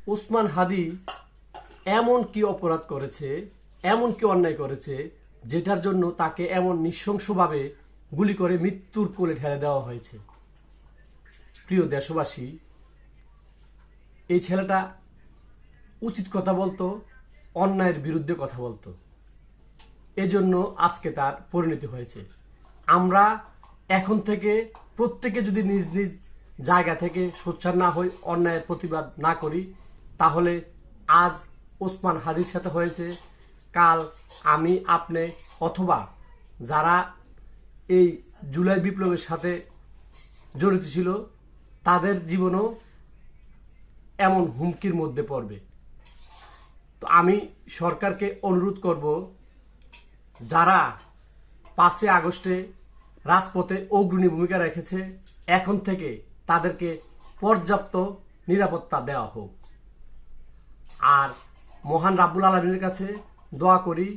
ওসমান হাদি এমন কি অপরাধ করেছে, এমন কি অন্যায় করেছে, যেটার জন্য তাকে এমন নৃশংসভাবে গুলি করে মৃত্যুর কোলে ঠেলে দেওয়া হয়েছে? প্রিয় দেশবাসী, এই ছেলেটা উচিত কথা বলতো, অন্যায়ের বিরুদ্ধে কথা বলতো, এজন্য আজকে তার পরিণতি হয়েছে। আমরা এখন থেকে প্রত্যেকে যদি নিজ নিজ জায়গা থেকে সোচ্চার না হই, অন্যায়ের প্রতিবাদ না করি, তাহলে আজ ওসমান হাদির সাথে হয়েছে, কাল আমি, আপনি, অথবা যারা এই জুলাই বিপ্লবের সাথে জড়িত ছিল তাদের জীবনও এমন হুমকির মধ্যে পড়বে। তো আমি সরকারকে অনুরোধ করব, যারা 5 আগস্টে রাজপথে অগ্রণী ভূমিকা রেখেছে, এখন থেকে তাদেরকে পর্যাপ্ত নিরাপত্তা দেওয়া হোক। আর মহান রাব্বুল আলামিনের কাছে দোয়া করি,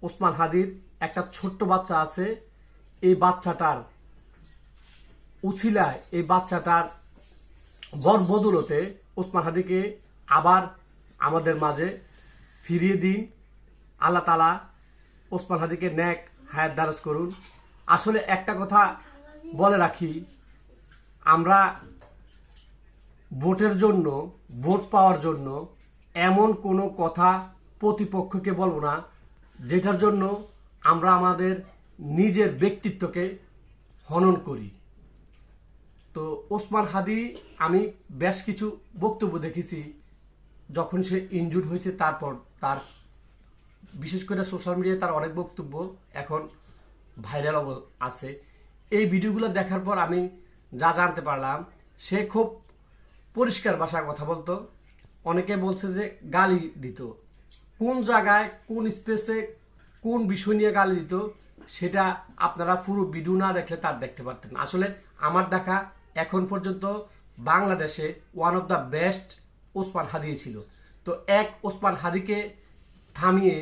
ওসমান হাদির একটা ছোট্ট বাচ্চা আছে, এই বাচ্চাটার উছিলায়, এই বাচ্চাটার বদৌলতে ওসমান হাদিকে আবার আমাদের মাঝে ফিরিয়ে দিন। আল্লাহ তাআলা ওসমান হাদিকে নেক হায়াত দারাজ করুন। আসলে একটা কথা বলে রাখি, আমরা ভোটের জন্য, ভোট পাওয়ার জন্য এমন কোনো কথা প্রতিপক্ষকে বলবো না যেটার জন্য আমরা আমাদের নিজের ব্যক্তিত্বকে হনন করি। তো ওসমান হাদি, আমি বেশ কিছু বক্তব্য দেখেছি যখন সে ইনজুর্ড হয়েছে, তারপর তার বিশেষ করে সোশ্যাল মিডিয়ায় তার অনেক বক্তব্য এখন ভাইরাল আছে। এই ভিডিওগুলো দেখার পর আমি যা জানতে পারলাম, সে খুব পরিষ্কার ভাষায় কথা বলতো। অনেকে বলছে যে গালি দিত, কোন জায়গায়, কোন স্পেসে, কোন বিষয় নিয়ে গালি দিত, সেটা আপনারা পুরো ভিডিও না দেখলে তার দেখতে পারতেন। আসলে আমার দেখা এখন পর্যন্ত বাংলাদেশে one of the best Osman Hadi ছিল। তো এক ওসমান হাদিকে থামিয়ে,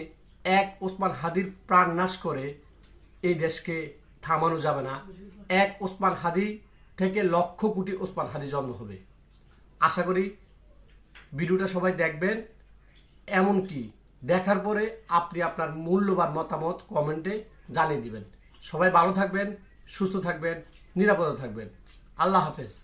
এক ওসমান হাদির প্রাণ নাশ করে এই দেশকে থামানো যাবে না। এক ওসমান হাদি থেকে লক্ষ কোটি ওসমান হাদি জন্ম হবে। আশা করি ভিডিওটা সবাই দেখবেন, এমনকি দেখার পরে আপনি আপনার মূল্যবান মতামত কমেন্টে জানিয়ে দিবেন। সবাই ভালো থাকবেন, সুস্থ থাকবেন, নিরাপদে থাকবেন। আল্লাহ হাফেজ।